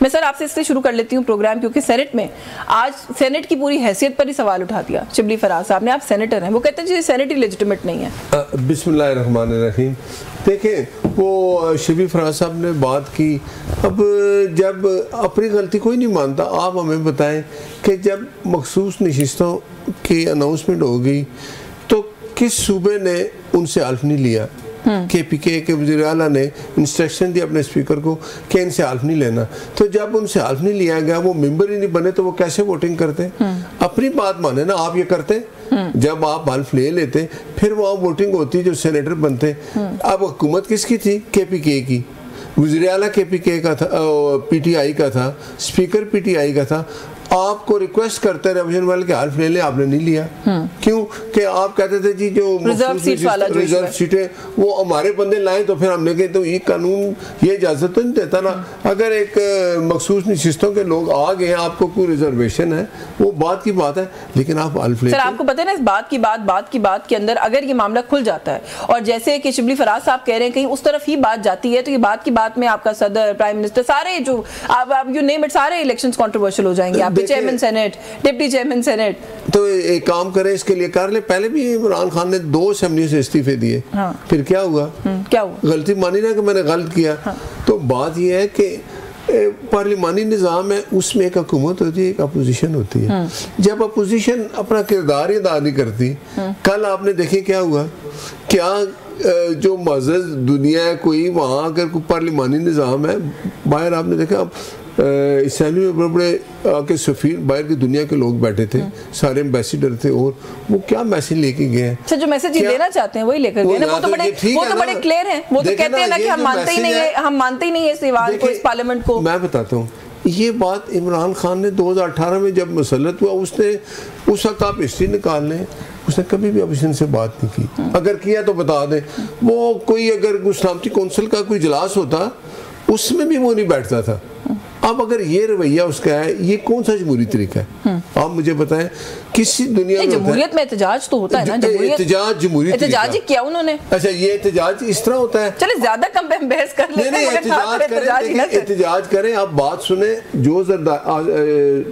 میں سر آپ سے اس سے شروع کر لیتی ہوں پروگرام، کیونکہ سینٹ میں آج سینٹ کی پوری حیثیت پر ہی سوال اٹھا دیا شبلی فراز صاحب نے. آپ سینیٹر ہیں، وہ کہتے ہیں جی سینٹ ہی لیجٹیمیٹ نہیں ہے. بسم اللہ الرحمن الرحیم. دیکھیں وہ شبلی فراز صاحب نے بات کی. اب جب اپنی غلطی کوئی نہیں مانتا، آپ ہمیں بتائیں کہ جب مخصوص نشستوں کی اناؤنسمنٹ ہو گئی تو کس صوبے نے ان سے حلف نہیں لیا؟ کے پی کے وزیر اعلیٰ نے انسٹرکشن دی اپنے اسپیکر کو کہ ان سے حلف نہیں لینا. تو جب ان سے حلف نہیں لیا گیا، وہ ممبر ہی نہیں بنے، تو وہ کیسے ووٹنگ کرتے؟ اپنی بات مانے نا. آپ یہ کرتے جب آپ حلف لے لیتے پھر وہاں ووٹنگ ہوتی جو سینیٹر بنتے. اب حکومت کس کی تھی؟ کے پی کے کی. وزیر اعلیٰ کے پی کے کا تھا، پی ٹی آئی کا تھا، اسپیکر پی ٹی آئی کا تھا. آپ کو ریکویسٹ کرتے ریویژن والے کے حلف لے لیں، آپ نے نہیں لیا. کیوں کہ آپ کہتے تھے جی جو ریزرو سیٹیں وہ ہمارے بندے لائیں، تو پھر ہم نے کہا تو یہ قانون یہ اجازت تو نہیں دیتا نا. اگر ایک مخصوص نشستوں کے لوگ آ گئے ہیں، آپ کو کوئی ریزرویشن ہے، وہ بات کی بات ہے، لیکن آپ حلف لے. سر آپ کو پتہ ہے نا، اس بات کی بات کے اندر اگر یہ معاملہ کھل جاتا ہے اور جیسے کہ شبلی فراز صاحب کہہ رہے ہیں کہیں اس طرف ہی بات جاتی ہے، تو یہ بات کی بات میں آپ کا صدر، پرائم منسٹر، سارے جو یو نیم اٹ، سارے الیکشنز کنٹروورشل ہو جائیں گے. آپ کے chairman senate, deputy chairman senate. تو ایک کام کریں، اس کے لیے کر لیں. پہلے بھی عمران خان نے 2 اسمبلی سے استعفے دیے، پھر کیا ہوا؟ غلطی مانی نا کہ میں نے غلط کیا. تو بات یہ ہے کہ پارلیمانی نظام ہے، اس میں ایک حکومت ہوتی ہے، ایک اپوزیشن ہوتی ہے. جب اپوزیشن اپنا کردار ہی ادا نہیں کرتی، کل آپ نے دیکھیں کیا ہوا. کیا جو معزز دنیا ہے کوئی، وہاں اگر کوئی پارلیمانی نظام ہے، باہر آپ نے دیکھا اسمبلی میں بڑے بڑے کے سفیر باہر کی دنیا کے لوگ بیٹھے تھے، سارے ایمبیسیڈر تھے، اور وہ کیا میسج لے کے گئے ہیں. اچھا جو میسج یہ دینا چاہتے ہیں وہی لے کر گئے نا. وہ تو بڑے کلیئر ہیں. وہ تو کہتے ہیں نا کہ ہم مانتے ہی نہیں اس ایوان کو، اس پارلیمنٹ کو. میں بتاتا ہوں یہ بات عمران خان نے 2018 میں جب مسلط ہوا، اس وقت آپ ہسٹری نکال لیں، اس نے کبھی بھی اپوزیشن سے بات نہیں کی. اگر کیا تو بتا دیں. وہ کوئی اگر سلامتی کونسل کا کوئی اجلاس ہوتا، اس میں بھی وہ نہیں بیٹھتا تھا. اب اگر یہ رویہ اس کا ہے، یہ کون سا جمہوری طریقہ ہے؟ آپ مجھے بتائیں کسی دنیا میں جمہوریت میں احتجاج تو ہوتا ہے نا. احتجاج جمہوری احتجاج ہی کیا انہوں نے. اچھا یہ احتجاج اس طرح ہوتا ہے. چلے زیادہ کم پہ بحث کر لیتے ہیں. احتجاج کریں، آپ بات سنیں، جو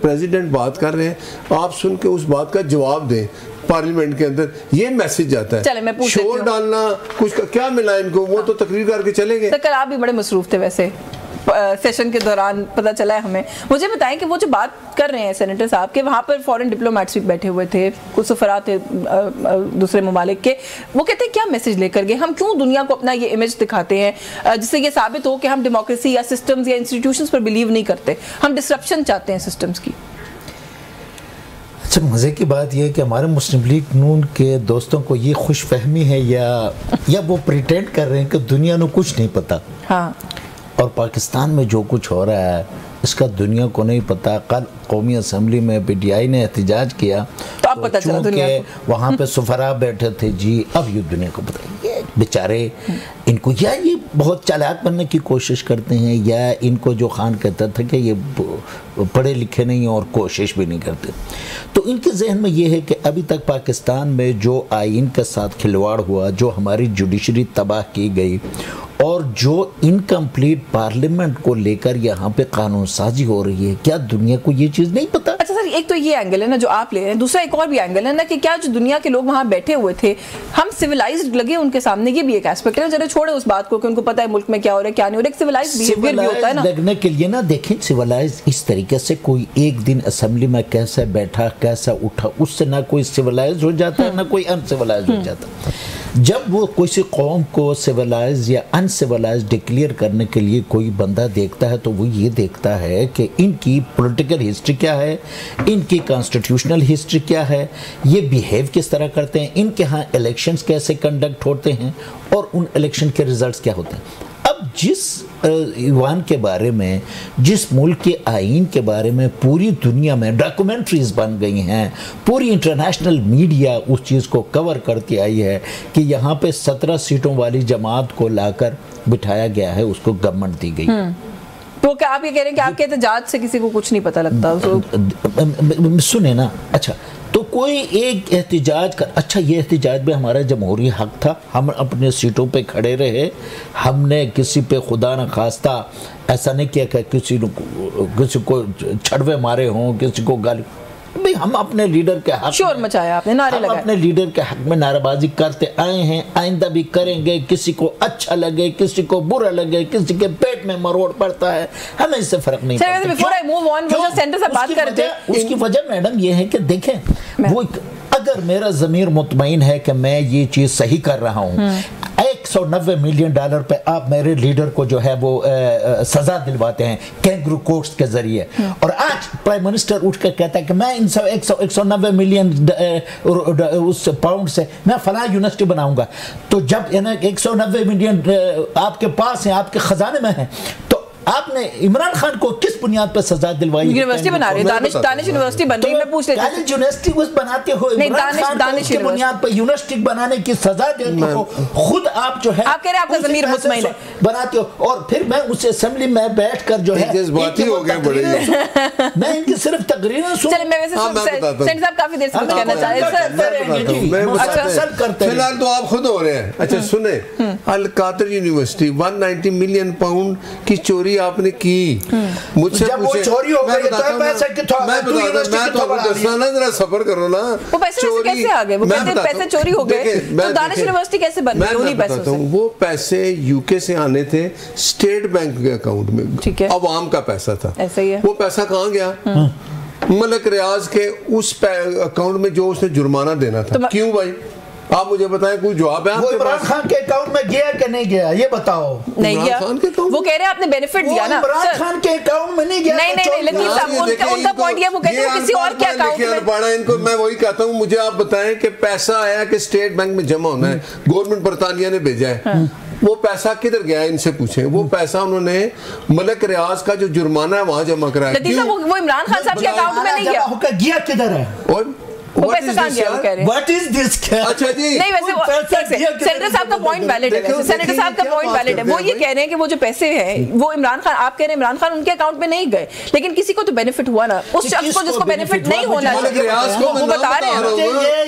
پریزیڈنٹ بات کر رہے ہیں آپ سن کے اس بات کا جواب دیں. پارلیمنٹ کے اندر یہ میسج جاتا ہے. شور ڈالنا کچھ کیا ملا ان کو؟ وہ تو تقریر کر کے چلے گئے. کل آپ بھی بڑے مصروف تھے ویسے سیشن کے دوران، پتہ چلا ہے ہمیں. مجھے بتائیں کہ وہ جو بات کر رہے ہیں سینیٹر صاحب کے، وہاں پر فورن ڈپلومیٹس بھی بیٹھے ہوئے تھے، کچھ سفراء تھے دوسرے ممالک کے. وہ کہتے ہیں کیا میسج لے کر گئے؟ ہم کیوں دنیا کو اپنا یہ امیج دکھاتے ہیں جس سے یہ ثابت ہو کہ ہم ڈیموکریسی یا سسٹمز یا انسٹیٹیوشنز پر بلیو نہیں کرتے، ہم ڈسرپشن چاہتے ہیں سسٹمز کی. اچھا مزے کی بات یہ ہے کہ ہمارے مسلم لیگ نون کے دوستوں کو یہ خوش فہمی ہے یا وہ پریٹینڈ کر رہے ہیں کہ دنیا کو کچھ نہیں پتا. ہاں. اور پاکستان میں جو کچھ ہو رہا ہے اس کا دنیا کو نہیں پتا. کل قومی اسمبلی میں پی ٹی آئی نے احتجاج کیا تو چونکہ وہاں پہ سفراء بیٹھے تھے، جی اب یہ دنیا کو پتا. یہ بیچارے ان کو یا یہ بہت چالاک بننے کی کوشش کرتے ہیں، یا ان کو جو خان کہتا تھا کہ یہ پڑھے لکھے نہیں اور کوشش بھی نہیں کرتے. تو ان کے ذہن میں یہ ہے کہ ابھی تک پاکستان میں جو آئین کے ساتھ کھلواڑ ہوا، جو ہماری جوڈیشری تباہ کی گئی، اور جو انکمپلیٹ پارلیمنٹ کو لے کر یہاں پہ قانون سازی ہو رہی ہے، کیا دنیا کو یہ چیز نہیں پتا؟ اچھا سر، ایک تو یہ اینگل ہے نا جو آپ لے رہے ہیں، دوسرا ایک اور بھی اینگل ہے نا کہ کیا جو دنیا کے لوگ وہاں بیٹھے ہوئے تھے ہم سیولائزڈ لگے ان کے سامنے؟ یہ بھی ایک ایسپیکٹ ہے. ذرا چھوڑے اس بات کو کہ ان کو پتا ہے ملک میں کیا ہو رہا ہے کیا نہیں ہو رہا. ایک سیولائزڈ بیہیویئر بھی ہوتا ہے نا لگنے کے لیے. نا دیکھیں سیولائز اس طریقے سے کوئی ایک دن اسمبلی میں کیسا بیٹھا کیسا اٹھا، اس سے نہ کوئی سیولائز ہو جاتا ہے نہ کوئی ان سیولائز ہو جاتا. جب وہ کسی قوم کو سیولائز یا ان سیولائز ڈکلیئر کرنے کے لیے کوئی بندہ دیکھتا ہے تو وہ یہ دیکھتا ہے کہ ان کی پولیٹیکل ہسٹری کیا ہے، ان کی کانسٹیٹیوشنل ہسٹری کیا ہے، یہ بیہیو کس طرح کرتے ہیں، ان کے ہاں الیکشنز کیسے کنڈکٹ ہوتے ہیں، اور ان الیکشن کے ریزلٹس کیا ہوتے ہیں. اب جس ایوان کے بارے میں، جس ملک کے آئین کے بارے میں پوری دنیا میں ڈاکومنٹریز بن گئی ہیں، پوری انٹرنیشنل میڈیا اس چیز کو کور کرتی آئی ہے کہ یہاں پہ 17 سیٹوں والی جماعت کو لا کر بٹھایا گیا ہے، اس کو گورنمنٹ دی گئی. تو کیا آپ یہ کہہ رہے ہیں کہ آپ کے احتجاج سے کسی کو کچھ نہیں پتہ لگتا؟ سنیں نا. اچھا تو کوئی ایک احتجاج کا اچھا یہ احتجاج بھی ہمارا جمہوری حق تھا, ہم اپنے سیٹوں پہ کھڑے رہے, ہم نے کسی پہ خدا نہ خواستہ ایسا نہیں کیا کہ کسی کو چھڑوے مارے ہوں, کسی کو گالی, بھئی ہم اپنے لیڈر کے حق شور مچایا, آپ نے نعرے لگائے, ہم اپنے لیڈر کے حق میں نعرہ بازی کرتے آئے ہیں, آئندہ بھی کریں گے. کسی کو اچھا لگے, کسی کو برا لگے, کسی کے پیٹ میں مروڑ پڑتا ہے, ہمیں اس سے فرق نہیں پڑتا. اس کی وجہ میڈم یہ ہے کہ دیکھیں, وہ اگر میرا ضمیر مطمئن ہے کہ میں یہ چیز صحیح کر رہا ہوں, $190 ملین پہ آپ میرے لیڈر کو جو ہے وہ سزا دلواتے ہیں کینگرو کورٹس کے ذریعے, اور آج پرائم منسٹر اٹھ کے کہتا ہے کہ میں ان 190 ملین اس پاؤنڈ سے میں فلاں یونیورسٹی بناؤں گا, تو جب 190 ملین آپ کے پاس ہیں, آپ کے خزانے میں ہیں, تو آپ نے عمران خان کو کس بنیاد پر سزا دلوائی؟ یونیورسٹی بنا رہی ہے, دانش یونیورسٹی بن رہی ہے, میں پوچھ لیتی ہوں کالج یونیورسٹی بناتے ہو, عمران خان کو اس کے بنیاد پر یونیورسٹی بنانے کی سزا دیتے ہو, خود آپ جو ہے آپ کہہ رہے ہیں آپ کا ضمیر مطمئن ہے بناتے ہو, اور پھر میں اس اسمبلی میں بیٹھ کر جو ہے جذباتی ہو گئے بڑے, میں ان کی صرف تقریریں سن. چلیں میں ویسے سینٹر صاحب کافی دیر سے کچھ کہنا چاہ رہے, فی الحال تو آپ خود ہو رہے ہیں. اچھا سنیں, القادر یونیورسٹی 190 ملین پاؤنڈ کی چوری آپ نے کی, مجھ سے جب وہ چوری ہو گئی تو پیسے کتھوں میں تو دسنا نا, ذرا صبر کرو نا. وہ پیسے کیسے آ گئے, وہ کہتے ہیں پیسے چوری ہو گئے, تو دانش یونیورسٹی کیسے بن گئی انہی پیسوں سے؟ وہ پیسے یو کے سے آنے تھے اسٹیٹ بینک کے اکاؤنٹ میں, عوام کا پیسہ تھا, وہ پیسہ کہاں گیا؟ ملک ریاض کے اس اکاؤنٹ میں جو اس نے جرمانہ دینا تھا. کیوں بھائی آپ مجھے بتائیں, کوئی جواب ہے؟ وہ عمران خان کے اکاؤنٹ میں گیا کہ نہیں گیا یہ بتاؤ. نہیں گیا, وہ کہہ رہے ہیں آپ نے بینیفٹ دیا نا. عمران خان کے اکاؤنٹ میں نہیں گیا. نہیں لطیف صاحب ان کا پوائنٹ یہ, وہ کہتے ہیں کسی اور کے اکاؤنٹ میں. پڑھا ان کو, میں وہی کہتا ہوں, مجھے آپ بتائیں کہ پیسہ آیا کہ اسٹیٹ بینک میں جمع ہونا ہے, گورنمنٹ برطانیہ نے بھیجا ہے, وہ پیسہ کدھر گیا ان سے پوچھیں. وہ پیسہ انہوں نے ملک ریاض کا جو جرمانہ ہے وہاں جمع کرایا. لطیف صاحب وہ عمران خان صاحب کے اکاؤنٹ میں نہیں گیا کدھر ہے, اور وہ پیسہ کہاں گیا وہ کہہ رہے ہیں. What is this? اچھا جی نہیں ویسے سینیٹر صاحب کا پوائنٹ ویلڈ ہے, سینیٹر صاحب کا پوائنٹ ویلڈ ہے. وہ یہ کہہ رہے ہیں کہ وہ جو پیسے ہیں وہ عمران خان, آپ کہہ رہے ہیں عمران خان ان کے اکاؤنٹ میں نہیں گئے, لیکن کسی کو تو بینیفٹ ہوا نا, اس شخص کو جس کو بینیفٹ نہیں ہونا وہ بتا رہے ہیں.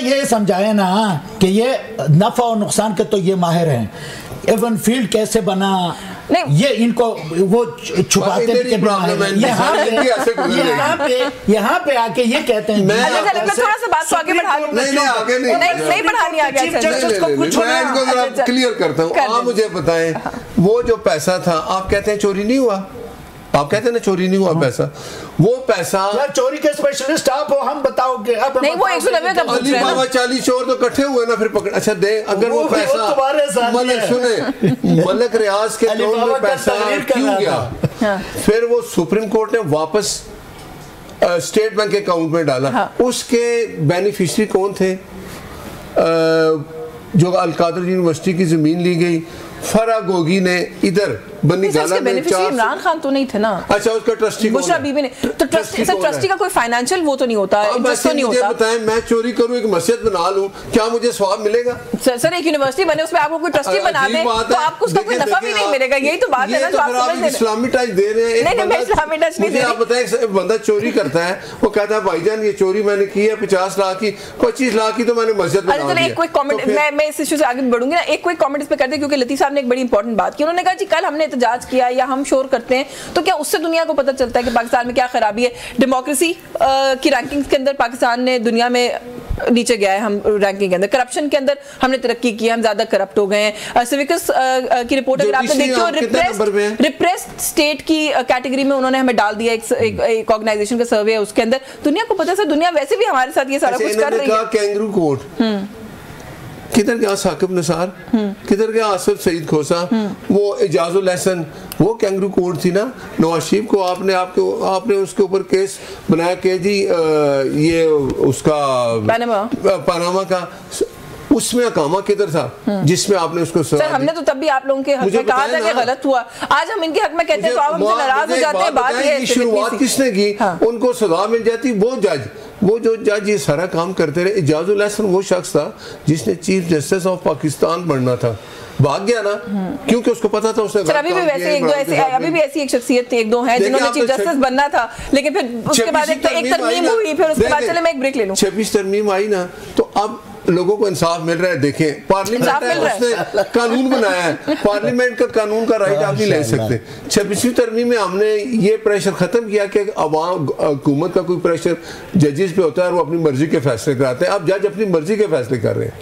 یہ سمجھائے نا کہ یہ نفع اور نقصان کے تو یہ ماہر ہیں. ایون فیلڈ کیسے بنا, یہ ان کو وہ چھپاتے یہاں پہ آ کے یہ کہتے ہیں. میں تھوڑا سا بات کو آگے بڑھا لوں, نہیں بڑھانی آگے, میں کلیئر کرتا ہوں. آپ مجھے بتائیں, وہ جو پیسہ تھا آپ کہتے ہیں چوری نہیں ہوا, آپ کہتے ہیں نا چوری نہیں ہوا پیسہ, وہ پیسہ چوری کے اسپیشلسٹ آپ ہو, ہم بتاؤ گے. نہیں وہ 190 کا پوچھ رہے ہیں, 40 چور تو کٹھے ہوئے نا, پھر پکڑ. اچھا دے, اگر وہ پیسہ ملک ریاض کے اکاؤنٹ میں پیسہ کیوں گیا, پھر وہ سپریم کورٹ نے واپس اسٹیٹ بینک کے اکاؤنٹ میں ڈالا. اس کے بینیفیشری کون تھے؟ جو القادر یونیورسٹی کی زمین لی گئی, فرا گوگی نے ادھر بنی گالا میں عمران خان تو نہیں تھے نا. اچھا اس کا ٹرسٹی کون بشرا بی بی نے, تو ٹرسٹی کا کوئی فائنینشیل وہ تو نہیں ہوتا, انٹرسٹ تو نہیں ہوتا. بتائیں میں چوری کروں, ایک مسجد بنا لوں, کیا مجھے ثواب ملے گا؟ سر ایک یونیورسٹی بنے, اس میں آپ کو کوئی ٹرسٹی بنا دیں تو آپ کو اس کا کوئی نفع بھی نہیں ملے گا. یہی تو بات ہے نا جو آپ سمجھ لیں. اسلامی ٹچ دے رہے ہیں. نہیں میں اسلامی ٹچ نہیں دے رہی. آپ بتائیں, بندہ چوری کرتا ہے, وہ کہتا ہے بھائی جان یہ چوری میں نے کی ہے 50 لاکھ کی, 25 لاکھ کی تو میں نے مسجد بنا دی. ایک کوئی کامنٹ, میں اس ایشو سے آگے بڑھوں گی نا, ایک کوئی کامنٹ اس پہ کر دیں, کیونکہ لطیف صاحب نے ایک بڑی انپورٹنٹ بات کی. انہوں نے کہا جی کل ہم نے احتجاج کیا یا ہم شور کرتے ہیں تو کیا اس سے دنیا کو پتہ چلتا ہے کہ پاکستان میں کیا خرابی ہے؟ ڈیموکریسی کی رینکنگز کے اندر پاکستان نے دنیا میں نیچے گیا ہے, ہم رینکنگ کے اندر. کرپشن کے اندر ہم نے ترقی کی ہے, ہم زیادہ کرپٹ ہو گئے ہیں. سیوکس کی رپورٹ اگر آپ نے دیکھی ہو, ریپریسڈ اسٹیٹ کی کیٹیگری میں انہوں نے ہمیں ڈال دیا. ایک آرگنائزیشن کا سروے ہے, اس کے اندر دنیا کو پتہ ہے دنیا ویسے بھی ہمارے ساتھ یہ سارا کچھ کر رہی ہے. کینگرو کوٹ کدھر گیا ثاقب نثار, کدھر گیا آصف سعید کھوسا, وہ اعجاز الحسن, وہ کینگرو کوڈ تھی نا. نواز شریف کو آپ نے اس کے اوپر کیس بنایا کہ جی یہ اس کا پاناما کا, اس میں اقامہ کدھر تھا جس میں آپ نے اس کو سر ہم نے تو تب بھی آپ لوگوں کے حق میں کہا تھا کہ غلط ہوا, آج ہم ان کے حق میں کہتے ہیں تو آپ ہم سے ناراض ہو جاتے ہیں. بات یہ شروعات کس نے کی, ان کو سزا مل جاتی, وہ جج وہ جو جج یہ سارا کام کرتے رہے. اعجاز الاحسن وہ شخص تھا جس نے چیف جسٹس آف پاکستان بننا تھا, بھاگ گیا نا, کیونکہ اس کو پتا تھا اس نے ابھی بھی ایسی ایک شخصیت ایک دو ہیں جنہوں نے چیف جسٹس بننا تھا, لیکن پھر اس کے بعد ایک ترمیم ہوئی, پھر اس کے بعد چلے میں ایک بریک لے لوں. 26 ترمیم آئی نا, تو اب لوگوں کو انصاف مل رہا ہے. دیکھیں پارلیمنٹ اس نے قانون بنایا ہے, پارلیمنٹ کا قانون کا رائٹ آپ نہیں لے سکتے. 26ویں ترمیم میں ہم نے یہ پریشر ختم کیا کہ عوام حکومت کا کوئی پریشر ججز پہ ہوتا ہے اور وہ اپنی مرضی کے فیصلے کراتے ہیں. اب جج اپنی مرضی کے فیصلے کر رہے ہیں.